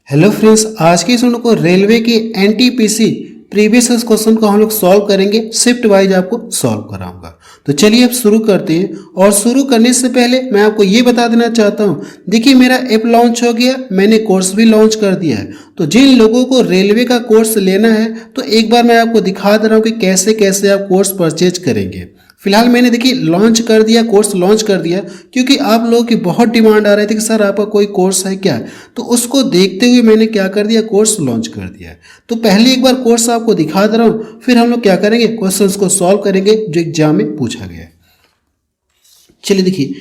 Hello friends, आज की इस वीडियो को रेलवे की एनटीपीसी प्रीवियस क्वेश्चन को हम लोग सॉल्व करेंगे। शिफ्ट वाइज आपको सॉल्व कराऊंगा। तो चलिए अब शुरू करते हैं। और शुरू करने से पहले मैं आपको ये बता देना चाहता हूँ, देखिए मेरा ऐप लॉन्च हो गया, मैंने कोर्स भी लॉन्च कर दिया है। तो जिन लोगों को रेलवे का कोर्स लेना है तो एक बार मैं आपको दिखा दे रहा हूँ कि कैसे कैसे आप कोर्स परचेज करेंगे। फिलहाल मैंने देखिए लॉन्च कर दिया, कोर्स लॉन्च कर दिया, क्योंकि आप लोगों की बहुत डिमांड आ रही थी कि सर आपका कोई कोर्स है क्या। तो उसको देखते हुए मैंने क्या कर दिया, कोर्स लॉन्च कर दिया। तो पहले एक बार कोर्स आपको दिखा दे रहा हूँ, फिर हम लोग क्या करेंगे, क्वेश्चंस को सॉल्व करेंगे जो एग्जाम में पूछा गया है। चलिए देखिए,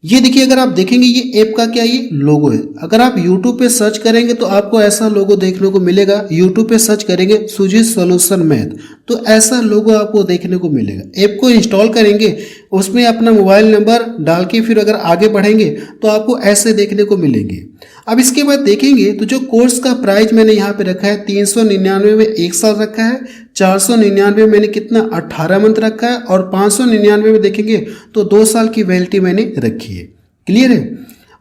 ये देखिए अगर आप देखेंगे ये ऐप का क्या, ये लोगो है। अगर आप YouTube पे सर्च करेंगे तो आपको ऐसा लोगो देखने को मिलेगा। YouTube पे सर्च करेंगे सुजी सॉल्यूशन मैथ, तो ऐसा लोगो आपको देखने को मिलेगा। ऐप को इंस्टॉल करेंगे, उसमें अपना मोबाइल नंबर डाल के फिर अगर आगे बढ़ेंगे तो आपको ऐसे देखने को मिलेंगे। अब इसके बाद देखेंगे तो जो कोर्स का प्राइस मैंने यहाँ पे रखा है 399 में 1 साल रखा है, 499 मैंने कितना 18 मंथ रखा है, और 599 में देखेंगे तो 2 साल की वैलिडिटी मैंने रखी है। क्लियर है।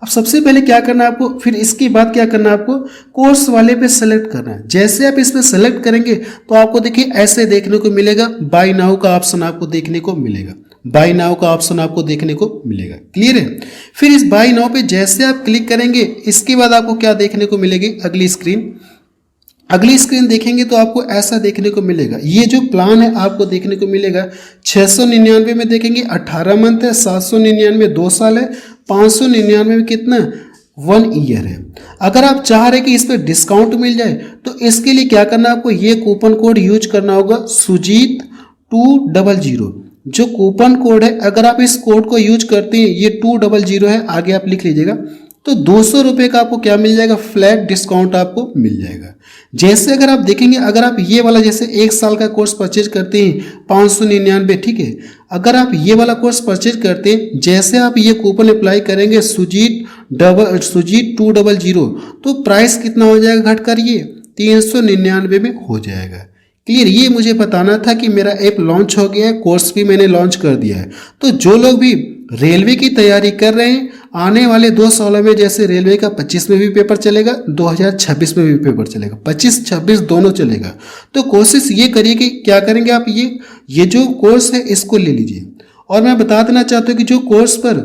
अब सबसे पहले क्या करना है आपको, फिर इसके बाद क्या करना है आपको, कोर्स वाले पे सेलेक्ट करना है। जैसे आप इस पे सेलेक्ट करेंगे तो आपको देखिए ऐसे देखने को मिलेगा, बाय नाउ का ऑप्शन आपको देखने को मिलेगा। बाय नाउ का ऑप्शन आपको देखने को मिलेगा। क्लियर है। फिर इस बाय नाउ पे जैसे आप क्लिक करेंगे, इसके बाद आपको क्या देखने को मिलेगी, अगली स्क्रीन देखेंगे तो आपको ऐसा देखने को मिलेगा। ये जो प्लान है आपको देखने को मिलेगा 699 में देखेंगे 18 मंथ है, 799 2 साल है, 599 में कितना 1 ईयर है। अगर आप चाह रहे कि इस पर डिस्काउंट मिल जाए तो इसके लिए क्या करना है आपको, ये कूपन कोड यूज करना होगा, सुजीत 200। जो कूपन कोड है, अगर आप इस कोड को यूज करते हैं, ये 200 है, आगे आप लिख लीजिएगा, तो 200 रुपये का आपको क्या मिल जाएगा, फ्लैट डिस्काउंट आपको मिल जाएगा। जैसे अगर आप देखेंगे, अगर आप ये वाला जैसे 1 साल का कोर्स परचेज करते हैं 599, ठीक है। अगर आप ये वाला कोर्स परचेज करते हैं, जैसे आप ये कूपन अप्लाई करेंगे सुजीत 200, तो प्राइस कितना हो जाएगा घटकर, ये 399 में हो जाएगा। क्लियर। ये मुझे बताना था कि मेरा ऐप लॉन्च हो गया है, कोर्स भी मैंने लॉन्च कर दिया है। तो जो लोग भी रेलवे की तैयारी कर रहे हैं, आने वाले 2 सालों में जैसे रेलवे का 25 में भी पेपर चलेगा, 2026 में भी पेपर चलेगा, 25-26 दोनों चलेगा। तो कोशिश ये करिए कि क्या करेंगे आप, ये जो कोर्स है इसको ले लीजिए। और मैं बता देना चाहता हूँ कि जो कोर्स पर,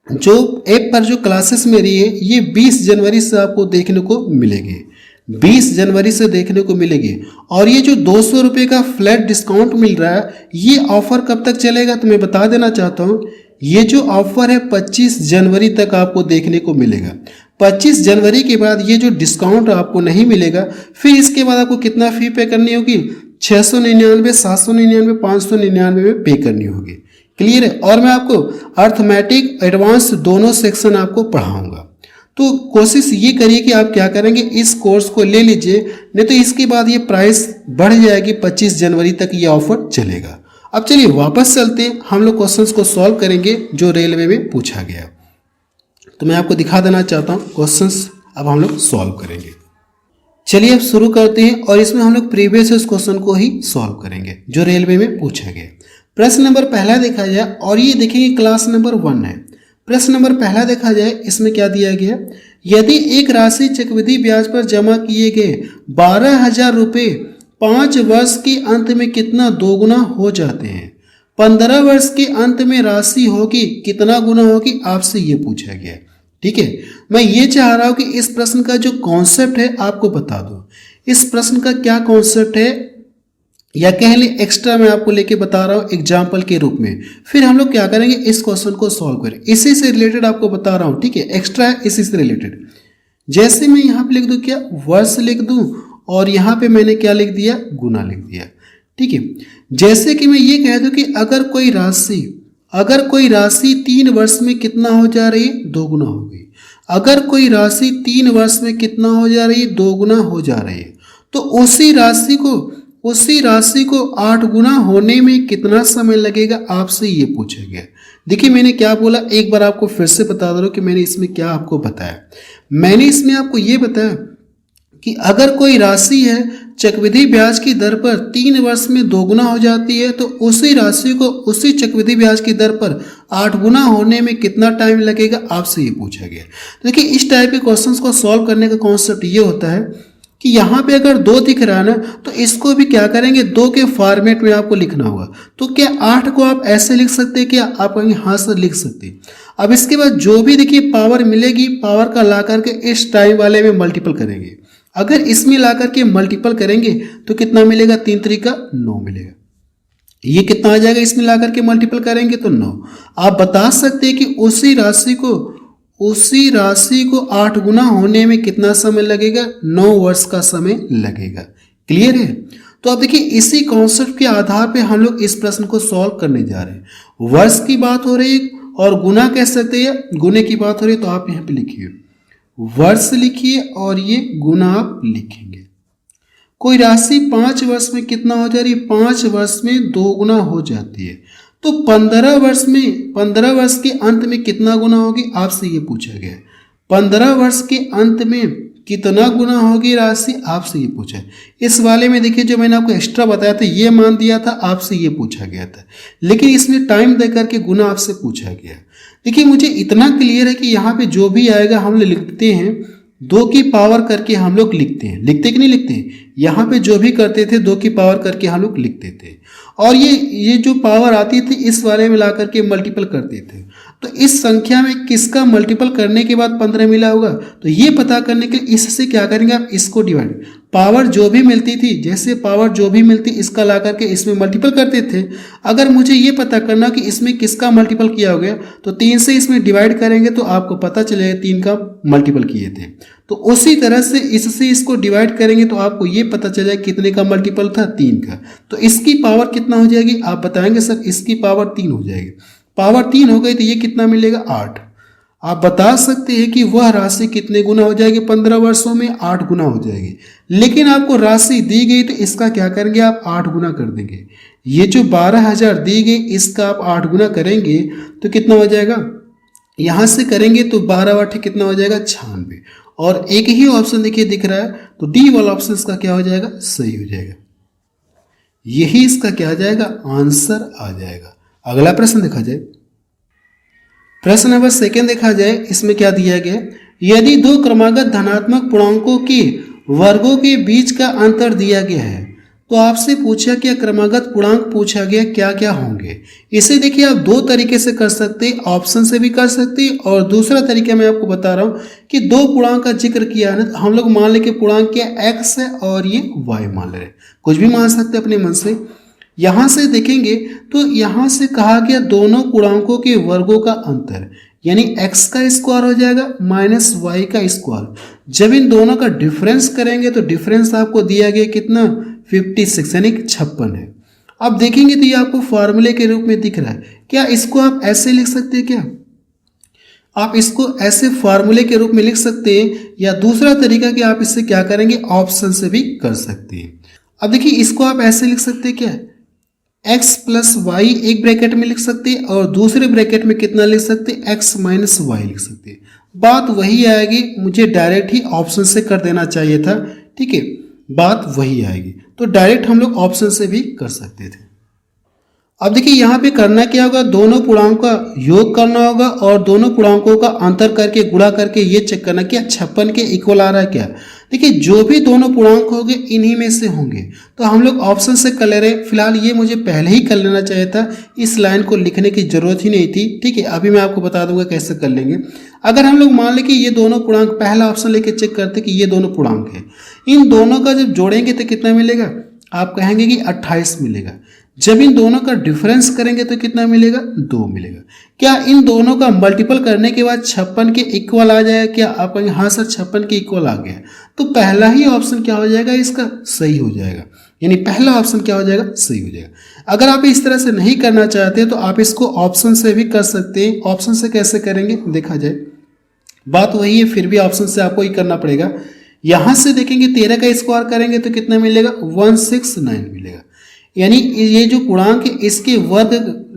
जो ऐप पर जो क्लासेस मेरी है, ये 20 जनवरी से आपको देखने को मिलेगी, 20 जनवरी से देखने को मिलेगी। और ये जो 200 रुपये का फ्लैट डिस्काउंट मिल रहा है, ये ऑफर कब तक चलेगा तो मैं बता देना चाहता हूँ। ये जो ऑफर है 25 जनवरी तक आपको देखने को मिलेगा। 25 जनवरी के बाद ये जो डिस्काउंट आपको नहीं मिलेगा, फिर इसके बाद आपको कितना फी पे करनी होगी, 699, 799, 599 में पे करनी होगी। क्लियर है। और मैं आपको अर्थमेटिक एडवांस दोनों सेक्शन आपको पढ़ाऊंगा। तो कोशिश ये करिए कि आप क्या करेंगे, इस कोर्स को ले लीजिए, नहीं तो इसके बाद ये प्राइस बढ़ जाएगी, 25 जनवरी तक ये ऑफर चलेगा। अब चलिए वापस चलते हैं, हम लोग क्वेश्चंस को सॉल्व करेंगे जो रेलवे में पूछा गया। तो मैं आपको दिखा देना चाहता हूँ क्वेश्चंस अब हम लोग सॉल्व करेंगे। चलिए अब शुरू करते हैं, और इसमें हम लोग प्रीवियस क्वेश्चन को ही सॉल्व करेंगे जो रेलवे में पूछा गया। प्रश्न नंबर पहला देखा जाए, और ये देखेंगे क्लास नंबर 1 है। प्रश्न नंबर पहला देखा जाए, इसमें क्या दिया गया, यदि एक राशि चक्रवृद्धि ब्याज पर जमा किए गए 12,000 रुपये 5 वर्ष के अंत में कितना दोगुना हो जाते हैं, 15 वर्ष के अंत में राशि होगी कितना गुना होगी, आपसे ये पूछा गया। ठीक है। मैं ये चाह रहा हूं कि इस प्रश्न का जो कॉन्सेप्ट है आपको बता दो। इस प्रश्न का क्या कॉन्सेप्ट है, या कह लें एक्स्ट्रा मैं आपको लेके बता रहा हूँ एग्जाम्पल के रूप में। फिर हम लोग क्या करेंगे, इस क्वेश्चन को सॉल्व करें। इसी से रिलेटेड आपको बता रहा हूँ, ठीक है, एक्स्ट्रा है इसी से रिलेटेड। जैसे मैं यहाँ पे लिख दूँ क्या, वर्ष लिख दूँ, और यहाँ पे मैंने क्या लिख दिया, गुना लिख दिया। ठीक है। जैसे कि मैं ये कह दूँ कि अगर कोई राशि 3 वर्ष में कितना हो जा रही है, 2 गुना हो गई। अगर कोई राशि 3 वर्ष में कितना हो जा रही है, 2 गुना हो जा रही है, तो उसी राशि को 8 गुना होने में कितना समय लगेगा, आपसे ये पूछा गया। देखिए मैंने क्या बोला, एक बार आपको फिर से बता दे रहा हूँ कि मैंने इसमें क्या आपको बताया। मैंने इसमें आपको ये बताया कि अगर कोई राशि है चक्रवृद्धि ब्याज की दर पर 3 वर्ष में 2 गुना हो जाती है तो उसी राशि को उसी चक्रवृद्धि ब्याज की दर पर 8 गुना होने में कितना टाइम लगेगा, आपसे ये पूछा गया। देखिए इस टाइप के क्वेश्चंस को सॉल्व करने का कॉन्सेप्ट ये होता है कि यहाँ पे अगर 2 दिख रहा है ना तो इसको भी क्या करेंगे 2 के फॉर्मेट में आपको लिखना होगा। तो क्या 8 को आप ऐसे लिख सकते हैं, क्या आप कहेंगे हाँ सर लिख सकते हैं। अब इसके बाद जो भी देखिए पावर मिलेगी, पावर का ला करके इस टाइम वाले में मल्टीपल करेंगे। अगर इसमें ला करके मल्टीपल करेंगे तो कितना मिलेगा, 3 3 का 9 मिलेगा। ये कितना आ जाएगा, इसमें ला करके मल्टीपल करेंगे तो 9। आप बता सकते हैं कि उसी राशि को 8 गुना होने में कितना समय लगेगा, 9 वर्ष का समय लगेगा। क्लियर है। तो अब देखिए इसी कॉन्सेप्ट के आधार पे हम लोग इस प्रश्न को सॉल्व करने जा रहे हैं। वर्ष की बात हो रही है और गुना कह सकते हैं, गुने की बात हो रही है, तो आप यहाँ पे लिखिए वर्ष लिखिए और ये गुना आप लिखेंगे। कोई राशि 5 वर्ष में कितना हो जा रही है, 5 वर्ष में 2 गुना हो जाती है। तो 15 वर्ष के अंत में कितना गुना होगी, आपसे ये पूछा गया है। 15 वर्ष के अंत में कितना गुना होगी राशि, आपसे ये पूछा है। इस वाले में देखिए जो मैंने आपको एक्स्ट्रा बताया था ये मान दिया था, आपसे ये पूछा गया था, लेकिन इसमें टाइम दे करके गुना आपसे पूछा गया। देखिए मुझे इतना क्लियर है कि यहाँ पे जो भी आएगा हम लोग लिखते हैं 2 की पावर करके हम लोग लिखते हैं, लिखते कि नहीं लिखते हैं। यहाँ पे जो भी करते थे 2 की पावर करके हम लोग लिखते थे और ये जो पावर आती थी इस वाले में ला करके मल्टीपल करते थे। तो इस संख्या में किसका मल्टीपल करने के बाद 15 मिला होगा, तो ये पता करने के लिए इससे क्या करेंगे आप इसको डिवाइड, पावर जो भी मिलती थी जैसे पावर जो भी मिलती इसका ला करके इसमें मल्टीपल करते थे। अगर मुझे ये पता करना कि इसमें किसका मल्टीपल किया हो गया तो 3 से इसमें डिवाइड करेंगे तो आपको पता चलेगा 3 का मल्टीपल किए थे। तो उसी तरह से इससे इसको डिवाइड करेंगे तो आपको ये पता चलेगा कितने का मल्टीपल था, 3 का। तो इसकी पावर कितना हो जाएगी, आप बताएंगे सर इसकी पावर 3 हो जाएगी। पावर 3 हो गई तो ये कितना मिलेगा, 8। आप बता सकते हैं कि वह राशि कितने गुना हो जाएगी, 15 वर्षों में 8 गुना हो जाएगी। लेकिन आपको राशि दी गई तो इसका क्या करेंगे आप 8 गुना कर देंगे। ये जो 12,000 दी गई इसका आप 8 गुना करेंगे तो कितना हो जाएगा, यहाँ से करेंगे तो 12 8 कितना हो जाएगा, 96। और एक ही ऑप्शन देखिए दिख रहा है तो डी वाला ऑप्शन इसका क्या हो जाएगा, सही हो जाएगा। यही इसका क्या आ जाएगा, आंसर आ जाएगा। अगला प्रश्न देखा जाए, प्रश्न नंबर 2 देखा जाए। इसमें क्या दिया गया, यदि 2 क्रमागत धनात्मक पूर्णांकों के वर्गों के बीच का अंतर दिया गया है तो आपसे पूछा क्या क्रमागत पूर्णांक पूछा गया क्या क्या होंगे। इसे देखिए आप 2 तरीके से कर सकते हैं, ऑप्शन से भी कर सकते हैं और दूसरा तरीका मैं आपको बता रहा हूं कि 2 पूर्णांक का जिक्र किया है ना, हम लोग मान ले कि पूर्णांक क्या x है और ये y मान ले रहे, कुछ भी मान सकते अपने मन से। यहां से देखेंगे तो यहां से कहा गया दोनों पूर्णांकों के वर्गों का अंतर, यानी x का स्क्वायर हो जाएगा माइनस y का स्क्वायर। जब इन दोनों का डिफरेंस करेंगे तो डिफरेंस आपको दिया गया कितना, 56 यानी 56 है। अब देखेंगे तो ये आपको फॉर्मूले के रूप में दिख रहा है। क्या इसको आप ऐसे लिख सकते हैं, क्या आप इसको ऐसे फार्मूले के रूप में लिख सकते हैं, या दूसरा तरीका कि आप इससे क्या करेंगे ऑप्शन से भी कर सकते हैं। अब देखिए इसको आप ऐसे लिख सकते हैं, क्या x प्लस वाई एक ब्रैकेट में लिख सकते हैं और दूसरे ब्रैकेट में कितना लिख सकते हैं, x माइनस वाई लिख सकते हैं। बात वही आएगी, मुझे डायरेक्ट ही ऑप्शन से कर देना चाहिए था, ठीक है, बात वही आएगी। तो डायरेक्ट हम लोग ऑप्शन से भी कर सकते थे। अब देखिए यहाँ पे करना क्या होगा, दोनों पूर्णांकों का योग करना होगा और दोनों पूर्णांकों का अंतर करके गुणा करके ये चेक करना क्या 56 के इक्वल आ रहा है क्या। देखिए जो भी दोनों पूर्णांक होंगे इन्हीं में से होंगे, तो हम लोग ऑप्शन से कर ले रहे हैं। फिलहाल ये मुझे पहले ही कर लेना चाहिए था, इस लाइन को लिखने की जरूरत ही नहीं थी, ठीक है। अभी मैं आपको बता दूंगा कैसे कर लेंगे। अगर हम लोग मान लें कि ये दोनों पूर्णांक, पहला ऑप्शन लेके चेक करते कि ये दोनों पूर्णांक है, इन दोनों का जब जोड़ेंगे तो कितना मिलेगा, आप कहेंगे कि 28 मिलेगा। जब इन दोनों का डिफरेंस करेंगे तो कितना मिलेगा, 2 मिलेगा। क्या इन दोनों का मल्टीपल करने के बाद 56 के इक्वल आ जाएगा, क्या आप कहेंगे हाँ सर 56 के इक्वल आ गया, तो पहला ही ऑप्शन क्या हो जाएगा, इसका सही हो जाएगा, यानी पहला ऑप्शन क्या हो जाएगा, सही हो जाएगा। अगर आप इस तरह से नहीं करना चाहते तो आप इसको ऑप्शन से भी कर सकते हैं। ऑप्शन से कैसे करेंगे देखा जाए, बात वही है, फिर भी ऑप्शन से आपको ही करना पड़ेगा। यहां से देखेंगे 13 का स्क्वायर करेंगे तो कितना मिलेगा, 169 मिलेगा। यानी ये जो पूर्णांक है इसके वर्ग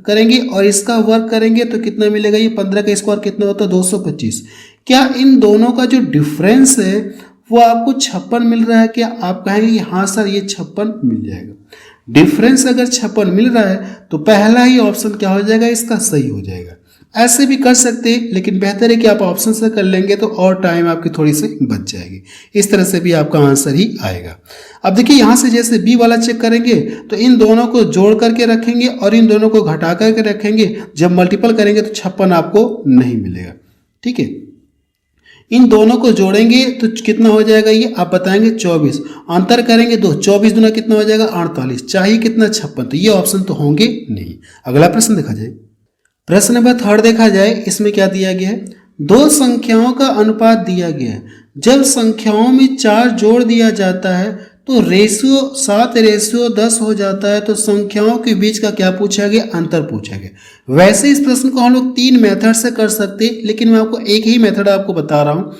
करेंगे और इसका वर्ग करेंगे तो कितना मिलेगा, ये 15 का स्क्वायर कितना होता है, 225। क्या इन दोनों का जो डिफरेंस है वो आपको 56 मिल रहा है क्या? आप कहेंगे कि हाँ सर ये 56 मिल जाएगा। डिफरेंस अगर 56 मिल रहा है तो पहला ही ऑप्शन क्या हो जाएगा, इसका सही हो जाएगा। ऐसे भी कर सकते हैं, लेकिन बेहतर है कि आप ऑप्शन से कर लेंगे तो और टाइम आपकी थोड़ी सी बच जाएगी। इस तरह से भी आपका आंसर ही आएगा। अब देखिए यहाँ से जैसे बी वाला चेक करेंगे तो इन दोनों को जोड़ करके रखेंगे और इन दोनों को घटा करके रखेंगे। जब मल्टीपल करेंगे तो 56 आपको नहीं मिलेगा। ठीक है, इन दोनों को जोड़ेंगे तो कितना हो जाएगा, ये आप बताएंगे 24। अंतर करेंगे तो 24 दूना कितना हो जाएगा 48। चाहिए कितना 56, तो ये ऑप्शन तो होंगे नहीं। अगला प्रश्न देखा जाए। प्रश्न नंबर 3 देखा जाए, इसमें क्या दिया गया है, दो संख्याओं का अनुपात दिया गया है। जब संख्याओं में 4 जोड़ दिया जाता है तो रेशियो 7:10 हो जाता है। तो संख्याओं के बीच का क्या पूछा गया, अंतर पूछा गया। वैसे इस प्रश्न को हम लोग 3 मेथड से कर सकते हैं, लेकिन मैं आपको एक ही मेथड आपको बता रहा हूँ।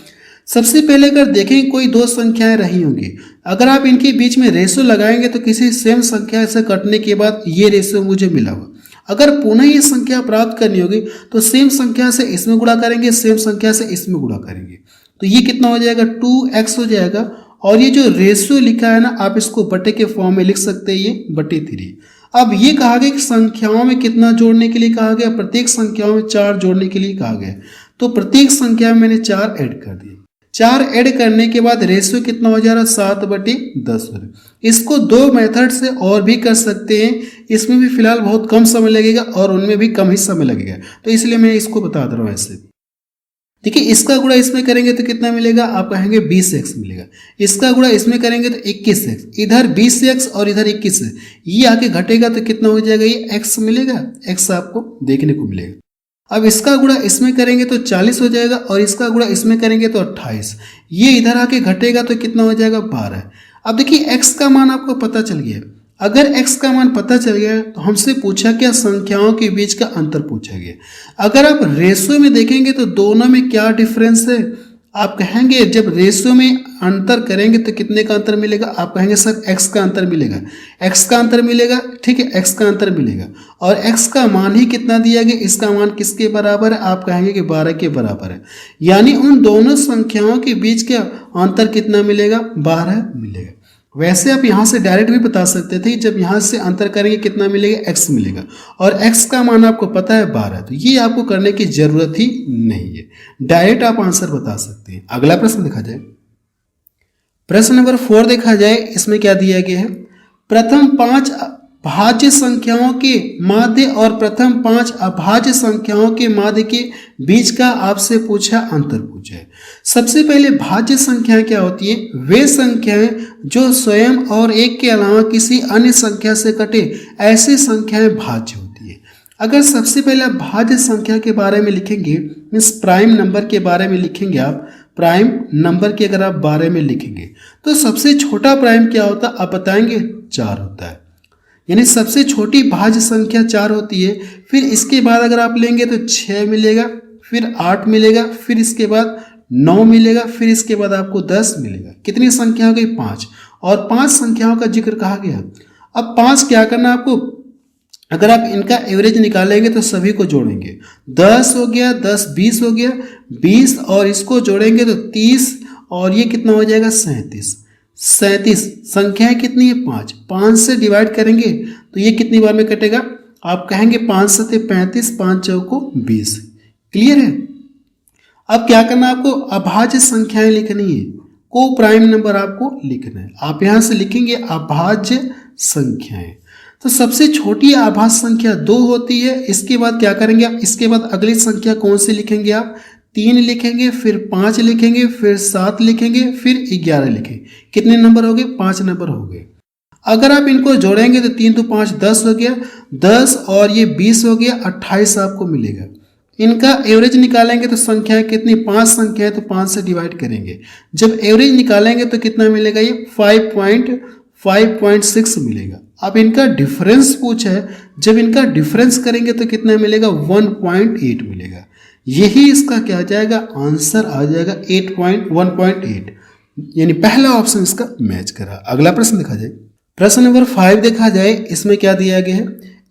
सबसे पहले अगर देखें कोई दो संख्याएं रही होंगी, अगर आप इनके बीच में रेशियो लगाएंगे तो किसी सेम संख्या से कटने के बाद ये रेशियो मुझे मिला हुआ। अगर पुनः ये संख्या प्राप्त करनी होगी तो सेम संख्या से इसमें गुणा करेंगे, सेम संख्या से इसमें गुणा करेंगे। तो ये कितना हो जाएगा 2x हो जाएगा। और ये जो रेशियो लिखा है ना, आप इसको बटे के फॉर्म में लिख सकते हैं, ये बटे 3। अब ये कहा गया कि संख्याओं में कितना जोड़ने के लिए कहा गया, प्रत्येक संख्याओं में 4 जोड़ने के लिए कहा गया। तो प्रत्येक संख्या में मैंने 4 ऐड कर दिए। 4 ऐड करने के बाद रेशियो कितना हो जा रहा है 7/10। इसको 2 मेथड से और भी कर सकते हैं, इसमें भी फिलहाल बहुत कम समय लगेगा और उनमें भी कम ही समय लगेगा, तो इसलिए मैं इसको बता दे रहा हूँ ऐसे। देखिए इसका गुणा इसमें करेंगे तो कितना मिलेगा, आप कहेंगे 20x मिलेगा। इसका गुणा इसमें करेंगे तो 21x, इधर 20x और इधर 21, ये आके घटेगा तो कितना हो जाएगा, ये x मिलेगा, x आपको देखने को मिलेगा। अब इसका गुणा इसमें करेंगे तो 40 हो जाएगा और इसका गुणा इसमें करेंगे तो 28, ये इधर आके घटेगा तो कितना हो जाएगा 12। अब देखिए x का मान आपको पता चल गया। अगर x का मान पता चल गया तो हमसे पूछा क्या, संख्याओं के बीच का अंतर पूछा गया। अगर आप रेशियो में देखेंगे तो दोनों में क्या डिफरेंस है, आप कहेंगे जब रेशियो में अंतर करेंगे तो कितने का अंतर मिलेगा, आप कहेंगे सर x का अंतर मिलेगा, x का अंतर मिलेगा। ठीक है, x का अंतर मिलेगा और x का मान ही कितना दिया गया, इसका मान किसके बराबर है, आप कहेंगे कि 12 के बराबर है। यानी उन दोनों संख्याओं के बीच का अंतर कितना मिलेगा, 12 मिलेगा। वैसे आप यहाँ से डायरेक्ट भी बता सकते थे, जब यहाँ से अंतर करेंगे कितना मिलेगा, x मिलेगा और x का मान आपको पता है 12, तो ये आपको करने की जरूरत ही नहीं है, डायरेक्ट आप आंसर बता सकते हैं। अगला प्रश्न देखा जाए। प्रश्न नंबर 4 देखा जाए, इसमें क्या दिया गया है, प्रथम 5 भाज्य संख्याओं के माध्य और प्रथम 5 अभाज्य संख्याओं के माध्य के बीच का आपसे पूछा अंतर पूछा है। सबसे पहले भाज्य संख्याएं क्या होती है, वे संख्याएं जो स्वयं और एक के अलावा किसी अन्य संख्या से कटे, ऐसी संख्याएं भाज्य होती है। अगर सबसे पहले आप भाज्य संख्या के बारे में लिखेंगे, मीन्स प्राइम नंबर के बारे में लिखेंगे, आप प्राइम नंबर के अगर आप बारे में लिखेंगे तो सबसे छोटा प्राइम क्या होता है, आप बताएंगे 4 होता है। यानी सबसे छोटी भाज्य संख्या 4 होती है। फिर इसके बाद अगर आप लेंगे तो 6 मिलेगा, फिर 8 मिलेगा, फिर इसके बाद 9 मिलेगा, फिर इसके बाद आपको 10 मिलेगा। कितनी संख्या हो गई, 5। और 5 संख्याओं का जिक्र कहा गया। अब 5 क्या करना आपको, अगर आप इनका एवरेज निकालेंगे तो सभी को जोड़ेंगे, 10 हो गया, 10 20 हो गया, 20 और इसको जोड़ेंगे तो 30 और ये कितना हो जाएगा 37। 37 संख्याएं कितनी है 5, 5 से डिवाइड करेंगे तो ये कितनी बार में कटेगा, आप कहेंगे 5 से 35, 5 चौको 20। क्लियर है। अब क्या करना आपको, अभाज्य संख्याएं लिखनी है, को प्राइम नंबर आपको लिखना है। आप यहां से लिखेंगे अभाज्य संख्याएं। तो सबसे छोटी आभाज्य संख्या 2 होती है। इसके बाद क्या करेंगे आप, इसके बाद अगली संख्या कौन सी लिखेंगे आप, 3 लिखेंगे, फिर 5 लिखेंगे, फिर 7 लिखेंगे, फिर 11 लिखेंगे। कितने नंबर हो गए, 5 नंबर हो गए। अगर आप इनको जोड़ेंगे तो 3 तो 5 10 हो गया, 10 और ये 20 हो गया, 28 आपको मिलेगा। इनका एवरेज निकालेंगे तो संख्याएं कितनी, 5 संख्याएं, तो 5 से डिवाइड करेंगे। जब एवरेज निकालेंगे तो कितना मिलेगा, ये 5.6 मिलेगा। अब इनका डिफरेंस पूछा है, जब इनका डिफरेंस करेंगे तो कितना मिलेगा, 1.8 मिलेगा। यही इसका क्या आ जाएगा, आंसर आ जाएगा 1.8, यानी पहला ऑप्शन इसका मैच करा। अगला प्रश्न देखा जाए। प्रश्न नंबर 5 देखा जाए, इसमें क्या दिया गया है,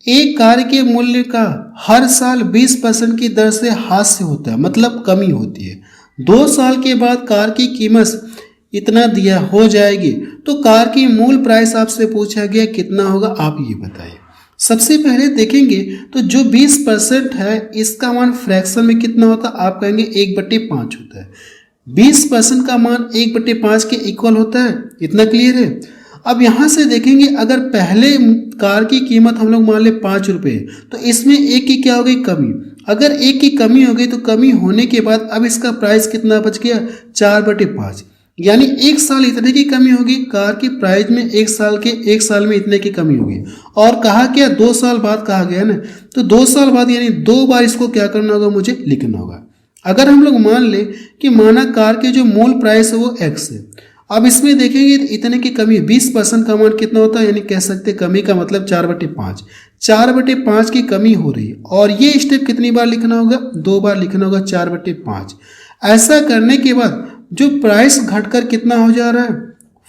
एक कार के मूल्य का हर साल 20% की दर से हास्य होता है, मतलब कमी होती है। 2 साल के बाद कार की कीमत इतना दिया हो जाएगी। तो कार की मूल प्राइस आपसे पूछा गया कितना होगा, आप ये बताइए। सबसे पहले देखेंगे तो जो 20% है इसका मान फ्रैक्शन में कितना होता है, आप कहेंगे 1/5 होता है। 20% का मान 1/5 के इक्वल होता है, इतना क्लियर है। अब यहाँ से देखेंगे अगर पहले कार की कीमत हम लोग मान ले 5 रुपये, तो इसमें एक की क्या हो गई, कमी। अगर एक की कमी हो गई तो कमी होने के बाद अब इसका प्राइस कितना बच गया, 4/5, यानी 1 साल इतने की कमी होगी कार की प्राइस में, 1 साल में इतने की कमी होगी। और कहा क्या, 2 साल बाद कहा गया ना, तो 2 साल बाद यानी 2 बार इसको क्या करना होगा, मुझे लिखना होगा। अगर हम लोग मान ले कि माना कार की जो मूल प्राइस है वो x है, अब इसमें देखेंगे इतने की कमी, 20% का मान कितना होता है, यानी कह सकते कमी का मतलब 4/5, 4/5 की कमी हो रही है। और ये स्टेप कितनी बार लिखना होगा, 2 बार लिखना होगा, 4/5। ऐसा करने के बाद जो प्राइस घटकर कितना हो जा रहा है,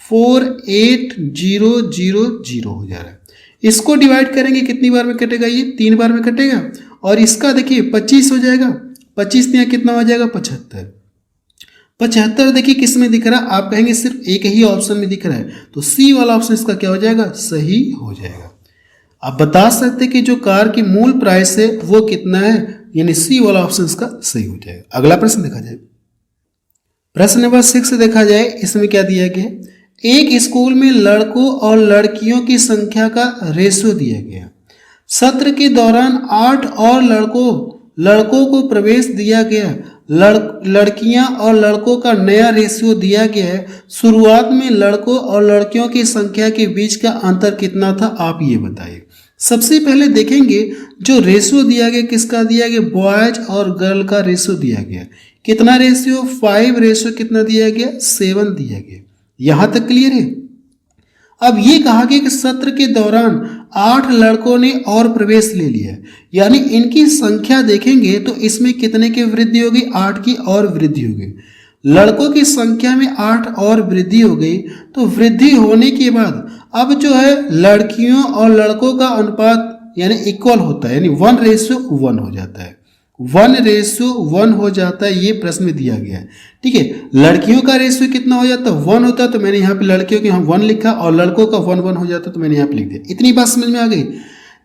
48000 हो जा रहा है। इसको डिवाइड करेंगे कितनी बार में कटेगा, ये 3 बार में कटेगा। और इसका देखिए 25 हो जाएगा, 25 यहाँ कितना हो जाएगा, 75। 75 देखिए किस में दिख रहा है, आप कहेंगे सिर्फ एक ही ऑप्शन में दिख रहा है, तो सी वाला ऑप्शन इसका क्या हो जाएगा, सही हो जाएगा। आप बता सकते कि जो कार की मूल प्राइस है वो कितना है, यानी सी वाला ऑप्शन इसका सही हो जाएगा। अगला प्रश्न देखा जाए, प्रश्न नंबर 6 देखा जाए, इसमें क्या दिया गया, एक स्कूल में लड़कों और लड़कियों की संख्या का रेशियो दिया गया। सत्र के दौरान 8 और लड़कों को प्रवेश दिया गया, लड़कियां और लड़कों का नया रेशियो दिया गया है। शुरुआत में लड़कों और लड़कियों की संख्या के बीच का अंतर कितना था, आप ये बताइए। सबसे पहले देखेंगे जो रेशियो दिया गया किसका दिया गया, बॉयज और गर्ल का रेशियो दिया गया। कितना रेशियो, 5 रेशियो कितना दिया गया, 7 दिया गया। यहां तक क्लियर है। अब ये कहा गया कि सत्र के दौरान 8 लड़कों ने और प्रवेश ले लिया, यानी इनकी संख्या देखेंगे तो इसमें कितने की वृद्धि होगी, 8 की और वृद्धि हो गई। लड़कों की संख्या में 8 और वृद्धि हो गई, तो वृद्धि होने के बाद अब जो है लड़कियों और लड़कों का अनुपात यानी इक्वल होता है, यानी 1:1 हो जाता है, 1:1 हो जाता है। ये प्रश्न में दिया गया है, ठीक है। लड़कियों का रेशियो कितना हो जाता है, 1 होता है, तो मैंने यहाँ पे लड़कियों के यहाँ 1 लिखा, और लड़कों का 1:1 हो जाता है, तो मैंने यहाँ पे लिख दिया। इतनी बात समझ में आ गई।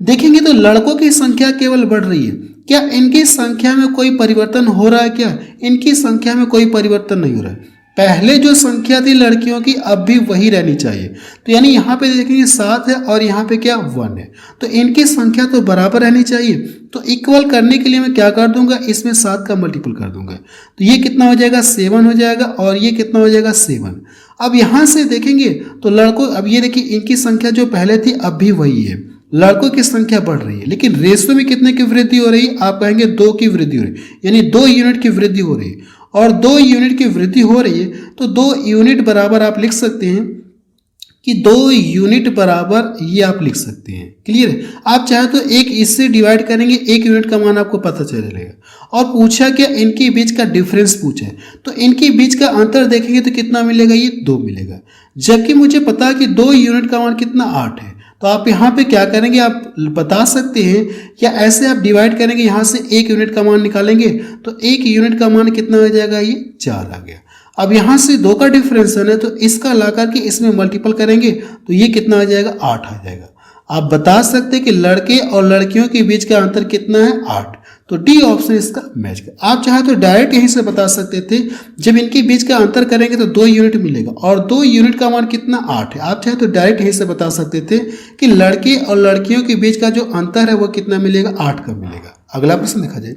देखेंगे तो लड़कों की संख्या केवल बढ़ रही है, क्या इनकी संख्या में कोई परिवर्तन हो रहा है, क्या इनकी संख्या में कोई परिवर्तन नहीं हो रहा है। पहले जो संख्या थी लड़कियों की अब भी वही रहनी चाहिए, तो यानी यहाँ पे देखेंगे 7 है और यहाँ पे क्या 1 है, तो इनकी संख्या तो बराबर रहनी चाहिए। तो इक्वल करने के लिए मैं क्या कर दूंगा, इसमें 7 का मल्टीपल कर दूंगा, तो ये कितना हो जाएगा, 7 हो जाएगा, और ये कितना हो जाएगा, 7। अब यहाँ से देखेंगे तो लड़कों, अब ये देखिए इनकी संख्या जो पहले थी अब भी वही है, लड़कों की संख्या बढ़ रही है, लेकिन रेशियो में कितने की वृद्धि हो रही है, आप कहेंगे 2 की वृद्धि हो रही है, यानी 2 यूनिट की वृद्धि हो रही है। और 2 यूनिट की वृद्धि हो रही है, तो 2 यूनिट बराबर आप लिख सकते हैं कि 2 यूनिट बराबर ये आप लिख सकते हैं। क्लियर है। आप चाहे तो एक इससे डिवाइड करेंगे, 1 यूनिट का मान आपको पता चलेगा। और पूछा क्या, इनके बीच का डिफरेंस पूछा है, तो इनके बीच का अंतर देखेंगे तो कितना मिलेगा, ये 2 मिलेगा। जबकि मुझे पता है कि 2 यूनिट का मान कितना 8 है, तो आप यहाँ पे क्या करेंगे, आप बता सकते हैं, या ऐसे आप डिवाइड करेंगे, यहाँ से 1 यूनिट का मान निकालेंगे तो 1 यूनिट का मान कितना हो जाएगा, ये 4 आ गया। अब यहाँ से 2 का डिफरेंस है ना, तो इसका ला करके इसमें मल्टीपल करेंगे तो ये कितना आ जाएगा, 8 आ जाएगा। आप बता सकते हैं कि लड़के और लड़कियों के बीच का अंतर कितना है, 8, तो डी ऑप्शन इसका मैच कर। आप चाहे तो डायरेक्ट यहीं से बता सकते थे, जब इनके बीच का अंतर करेंगे तो 2 यूनिट मिलेगा, और 2 यूनिट का मान कितना, 8 है। आप चाहे तो डायरेक्ट यहीं से बता सकते थे कि लड़के और लड़कियों के बीच का जो अंतर है वो कितना मिलेगा, 8 का मिलेगा। अगला प्रश्न देखा जाए,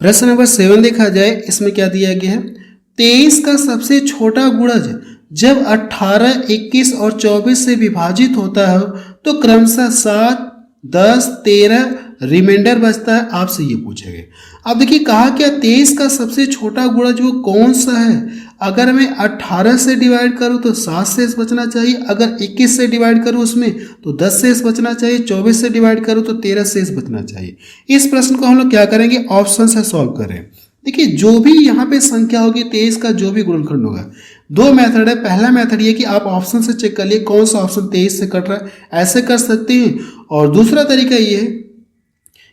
प्रश्न नंबर 7 देखा जाए, इसमें क्या दिया गया है, 23 का सबसे छोटा गुणज जब 18, 21 और 24 से विभाजित होता है तो क्रमशः 7, 10, 13 रिमाइंडर बचता है। आपसे ये पूछा गया। अब देखिए कहा क्या, 23 का सबसे छोटा गुणज वो कौन सा है। अगर मैं 18 से डिवाइड करूं तो 7 शेष बचना चाहिए, अगर 21 से डिवाइड करूं उसमें तो 10 शेष बचना चाहिए, 24 से डिवाइड करूं तो 13 शेष बचना चाहिए। इस प्रश्न को हम लोग क्या करेंगे, ऑप्शन से सॉल्व करें। देखिए जो भी यहाँ पे संख्या होगी 23 का जो भी गुणनखंड होगा, 2 मेथड है। पहला मेथड ये कि आप ऑप्शन से चेक कर लिए कौन सा ऑप्शन 23 से कट रहा है, ऐसे कर सकते हैं। और दूसरा तरीका ये है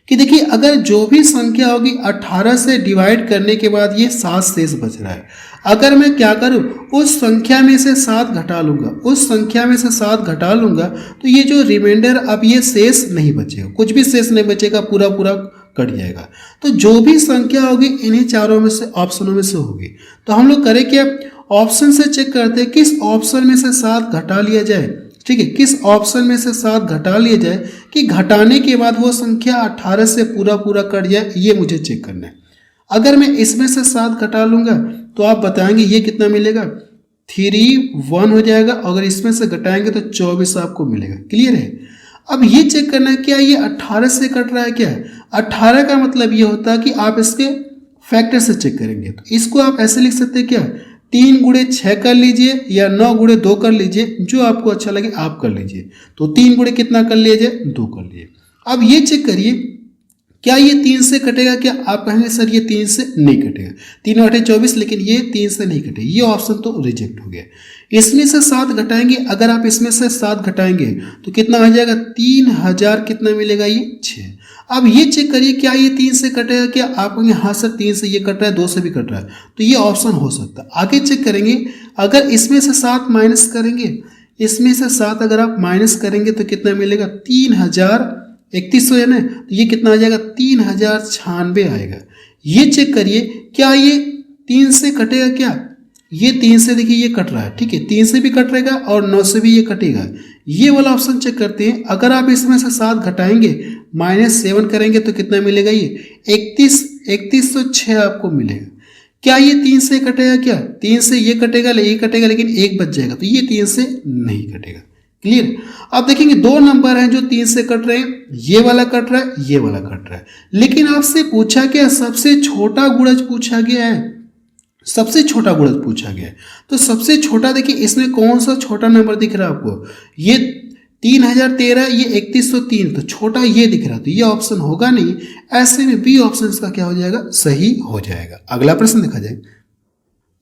कि देखिए अगर जो भी संख्या होगी 18 से डिवाइड करने के बाद ये 7 शेष बच रहा है, अगर मैं क्या करूं, उस संख्या में से 7 घटा लूंगा, उस संख्या में से 7 घटा लूंगा, तो ये जो रिमाइंडर, अब ये शेष नहीं बचेगा, कुछ भी शेष नहीं बचेगा, पूरा पूरा कट जाएगा। तो जो भी संख्या होगी इन्हीं चारों में से, ऑप्शनों में से होगी। तो हम लोग करें क्या, ऑप्शन से चेक करते हैं किस ऑप्शन में से 7 घटा लिया जाए। ठीक है, किस ऑप्शन में से 7 घटा लिया जाए कि घटाने के बाद वो संख्या 18 से पूरा पूरा कट जाए, ये मुझे चेक करना है। अगर मैं इसमें से 7 घटा लूंगा तो आप बताएंगे ये कितना मिलेगा, 31 हो जाएगा। अगर इसमें से घटाएंगे तो 24 आपको मिलेगा। क्लियर है। अब ये चेक करना है क्या ये 18 से कट रहा है क्या है। 18 का मतलब ये होता है कि आप इसके फैक्टर से चेक करेंगे। तो इसको आप ऐसे लिख सकते हैं क्या, 3 गुणे 6 कर लीजिए या 9 गुणे 2 कर लीजिए, जो आपको अच्छा लगे आप कर लीजिए। तो 3 गुणे कितना कर लीजिए, 2 कर लीजिए। अब ये चेक करिए क्या ये 3 से कटेगा क्या। आप कहेंगे सर ये 3 से नहीं कटेगा, 3 बटे 24, लेकिन ये 3 से नहीं कटेगा, ये ऑप्शन तो रिजेक्ट हो गया। इसमें से 7 घटाएंगे, अगर आप इसमें से 7 घटाएंगे तो कितना आ जाएगा, 3000 कितना मिलेगा, ये 6। अब ये चेक करिए क्या ये 3 से कटेगा क्या। आप कहेंगे हाँ सर 3 से ये कट रहा है, 2 से भी कट रहा है, तो ये ऑप्शन हो सकता है। आगे चेक करेंगे, अगर इसमें से 7 माइनस करेंगे, इसमें से 7 अगर आप माइनस करेंगे तो कितना मिलेगा, 3031 है ना, तो ये कितना आ जाएगा, 3096 आएगा। ये चेक करिए क्या ये 3 से कटेगा क्या। ये 3 से देखिए ये कट रहा है, ठीक है, 3 से भी कट रहेगा और 9 से भी ये कटेगा। ये वाला ऑप्शन चेक करते हैं। अगर आप इसमें से 7 घटाएंगे, -7 करेंगे तो कितना मिलेगा, ये 3106 आपको मिलेगा। क्या ये 3 से कटेगा क्या, 3 से ये कटेगा, ये कटेगा, लेकिन 1 बच जाएगा, तो ये 3 से नहीं कटेगा। क्लियर। अब देखेंगे 2 नंबर हैं जो 3 से कट रहे हैं, ये वाला कट रहा है, ये वाला कट रहा है, लेकिन आपसे पूछा क्या, सबसे छोटा गुणज पूछा गया है, सबसे छोटा गुणज पूछा गया है। तो सबसे छोटा देखिए इसमें कौन सा छोटा नंबर दिख रहा है आपको, ये 3013, ये 3103, तो छोटा ये दिख रहा है, तो ये ऑप्शन होगा नहीं। ऐसे में बी ऑप्शन का क्या हो जाएगा, सही हो जाएगा। अगला प्रश्न देखा जाए।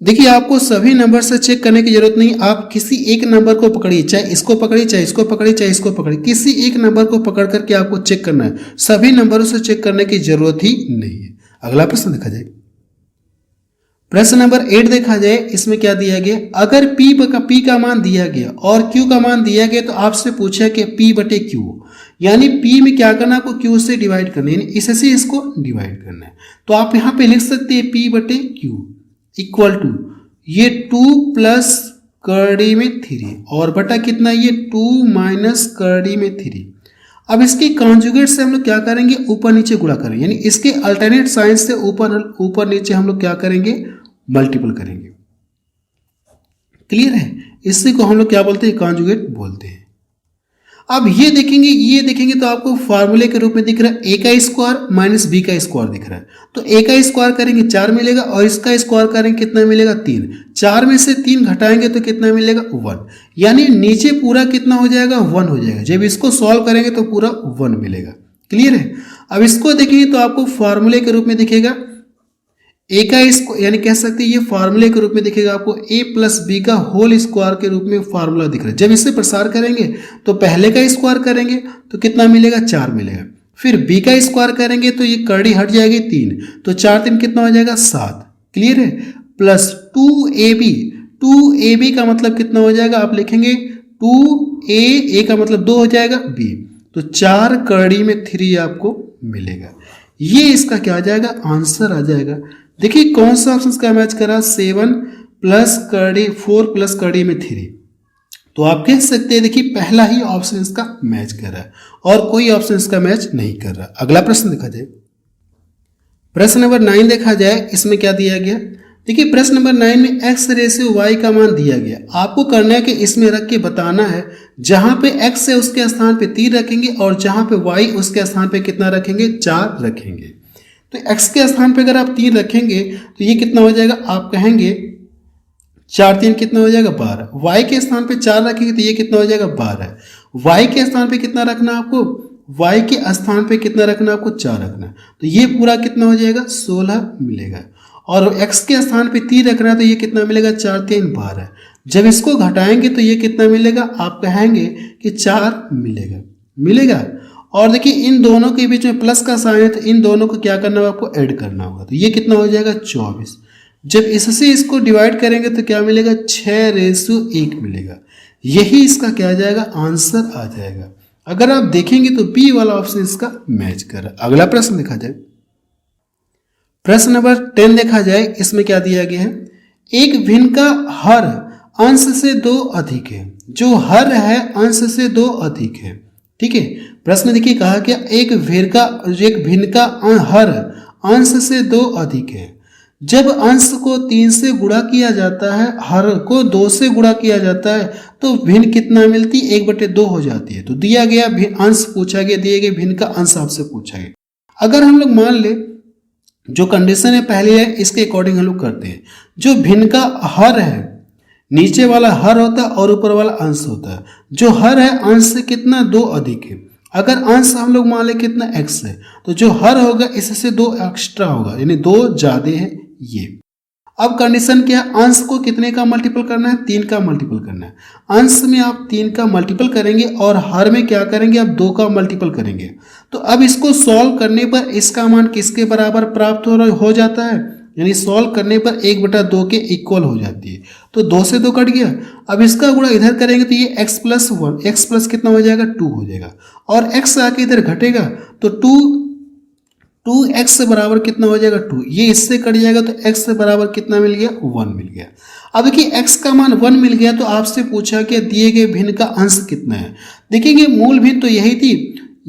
देखिए आपको सभी नंबर से चेक करने की जरूरत नहीं, आप किसी एक नंबर को पकड़िए, चाहे इसको पकड़िए, चाहे इसको पकड़िए, चाहे इसको पकड़िए, किसी एक नंबर को पकड़ करके आपको चेक करना है। सभी नंबरों से चेक करने की जरूरत ही नहीं है। अगला प्रश्न देखा जाए। प्रश्न नंबर 8 देखा जाए, इसमें क्या दिया गया, अगर P का मान दिया गया और Q का मान दिया गया तो आपसे पूछा कि P बटे Q, यानी P में क्या करना, आपको Q से डिवाइड करना है, यानी इससे इसको डिवाइड करना है। तो आप यहाँ पे लिख सकते हैं P बटे Q इक्वल टू ये 2 प्लस करड़ी में 3 और बटा कितना, ये 2 माइनस करड़ी में 3। अब इसके कॉन्जुगेट से हम लोग क्या करेंगे, ऊपर नीचे गुणा करेंगे, यानी इसके अल्टरनेट साइन से ऊपर नीचे हम लोग क्या करेंगे, मल्टीपल करेंगे। क्लियर है। इसी को हम लोग क्या बोलते हैं, कॉन्जुगेट बोलते हैं। अब ये देखेंगे तो आपको फार्मूले के रूप में दिख रहा है a का स्क्वायर माइनस b का स्क्वायर दिख रहा है। तो a का स्क्वायर करेंगे 4 मिलेगा और इसका स्क्वायर करेंगे कितना मिलेगा, 3। 4 में से 3 घटाएंगे तो कितना मिलेगा, 1, यानी नीचे पूरा कितना हो जाएगा, 1 हो जाएगा। जब इसको सॉल्व करेंगे तो पूरा 1 मिलेगा। क्लियर है। अब इसको देखेंगे तो आपको फार्मूले के रूप में दिखेगा ए का स्क्वायर, यानी कह सकते हैं ये फार्मूले के रूप में दिखेगा आपको a प्लस बी का होल स्क्वायर के रूप में फार्मूला दिख रहा है। जब इसे प्रसार करेंगे तो पहले का स्क्वायर करेंगे तो कितना मिलेगा, 4 मिलेगा। फिर b का स्क्वायर करेंगे तो ये करड़ी हट जाएगी 3, तो 4 3 कितना हो जाएगा, 7। क्लियर है। प्लस 2ab का मतलब कितना हो जाएगा, आप लिखेंगे 2a का मतलब 2 हो जाएगा, b, तो 4 करड़ी में 3 आपको मिलेगा। ये इसका क्या आ जाएगा, आंसर आ जाएगा। देखिए कौन सा ऑप्शन का मैच करा, 7 प्लस करड़ी 4 प्लस करड़ी में 3, तो आप कह सकते हैं देखिए पहला ही ऑप्शन इसका मैच कर रहा है और कोई ऑप्शन इसका मैच नहीं कर रहा। अगला प्रश्न देखा जाए। प्रश्न नंबर 9 देखा जाए, इसमें क्या दिया गया। देखिए प्रश्न नंबर 9 में x रेशियो y का मान दिया गया। आपको करना है कि इसमें रख के बताना है, जहां पे x है उसके स्थान पे 3 रखेंगे और जहां पे y उसके स्थान पे कितना रखेंगे, 4 रखेंगे। तो x के स्थान पे अगर आप 3 रखेंगे तो ये कितना हो जाएगा, आप कहेंगे 4 3 कितना हो जाएगा, 12। y के स्थान पे 4 रखेंगे तो ये कितना हो जाएगा, 12। y के स्थान पे कितना रखना आपको, y के स्थान पे कितना रखना आपको, 4 रखना, तो ये पूरा कितना हो जाएगा, 16 मिलेगा। और x के स्थान पे 3 रखना है तो ये कितना मिलेगा, 4 3 12। जब इसको घटाएंगे तो ये कितना मिलेगा, आप कहेंगे कि 4 मिलेगा। और देखिए इन दोनों के बीच में प्लस का साइन है तो इन दोनों को क्या करना होगा, आपको ऐड करना होगा, तो ये कितना हो जाएगा, 24। जब इससे इसको डिवाइड करेंगे तो क्या मिलेगा, 6:1 मिलेगा। यही इसका क्या आ जाएगा, आंसर आ जाएगा। अगर आप देखेंगे तो बी वाला ऑप्शन इसका मैच कर रहा है। अगला प्रश्न देखा जाए, प्रश्न नंबर 10 देखा जाए, इसमें क्या दिया गया है, एक भिन्न का हर अंश से 2 अधिक है, जो हर है अंश से 2 अधिक है। ठीक है, प्रश्न देखिए कहा क्या, एक भिन्न का हर अंश से 2 अधिक है। जब अंश को 3 से गुणा किया जाता है, हर को 2 से गुणा किया जाता है, तो भिन्न कितना मिलती है, 1/2 हो जाती है। तो दिया गया अंश पूछा गया, दिए गए भिन्न का अंश आपसे पूछा गया। अगर हम लोग मान ले जो कंडीशन है पहले है, इसके अकॉर्डिंग हम लोग करते हैं। जो भिन्न का हर है, नीचे वाला हर होता है और ऊपर वाला अंश होता है। जो हर है अंश से कितना, 2 अधिक है। अगर अंश हम लोग मान ले कितना, x है, तो जो हर होगा इससे 2 एक्स्ट्रा होगा, यानी 2 ज्यादा है ये। अब कंडीशन क्या है, अंश को कितने का मल्टीपल करना है, 3 का मल्टीपल करना है। अंश में आप 3 का मल्टीपल करेंगे और हर में क्या करेंगे, आप 2 का मल्टीपल करेंगे। तो अब इसको सॉल्व करने पर इसका मान किसके बराबर प्राप्त हो जाता है, यानी सॉल्व करने पर 1/2 के इक्वल हो जाती है। तो 2 से 2 कट गया। अब इसका गुणा इधर करेंगे तो ये x + 1, x प्लस कितना हो जाएगा, 2 हो जाएगा। और x आके इधर घटेगा तो 2x से बराबर कितना हो जाएगा, 2। ये इससे कट जाएगा तो x से बराबर कितना मिल गया, 1 मिल गया। अब देखिए x का मान 1 मिल गया, तो आपसे पूछा कि दिए गए भिन्न का अंश कितना है। देखेंगे मूल भिन्न तो यही थी,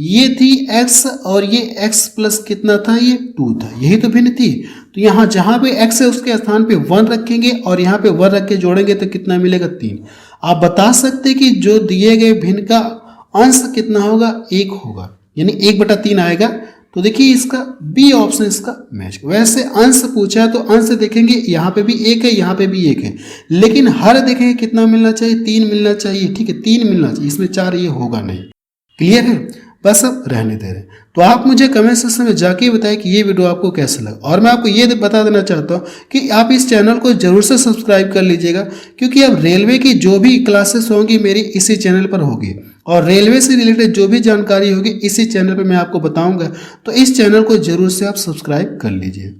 ये थी x और ये x प्लस कितना था, ये 2 था, यही तो भिन्न थी। तो यहाँ जहाँ पे x है उसके स्थान पे 1 रखेंगे और यहाँ पे 1 रख के जोड़ेंगे तो कितना मिलेगा, 3। आप बता सकते कि जो दिए गए भिन्न का अंश कितना होगा, 1 होगा, यानी 1/3 आएगा। तो देखिए इसका बी ऑप्शन इसका मैच। वैसे अंश पूछा है तो अंश देखेंगे यहाँ पे भी 1 है, यहाँ पे भी 1 है, लेकिन हर देखेंगे कितना मिलना चाहिए, 3 मिलना चाहिए। ठीक है, 3 मिलना चाहिए, इसमें 4 ये होगा नहीं। क्लियर है, बस अब रहने दे रहे। तो आप मुझे कमेंट सेक्शन में जाके बताएं कि ये वीडियो आपको कैसा लगा। और मैं आपको ये बता देना चाहता हूँ कि आप इस चैनल को जरूर से सब्सक्राइब कर लीजिएगा, क्योंकि अब रेलवे की जो भी क्लासेस होंगी मेरी इसी चैनल पर होगी, और रेलवे से रिलेटेड जो भी जानकारी होगी इसी चैनल पर मैं आपको बताऊंगा। तो इस चैनल को जरूर से आप सब्सक्राइब कर लीजिए।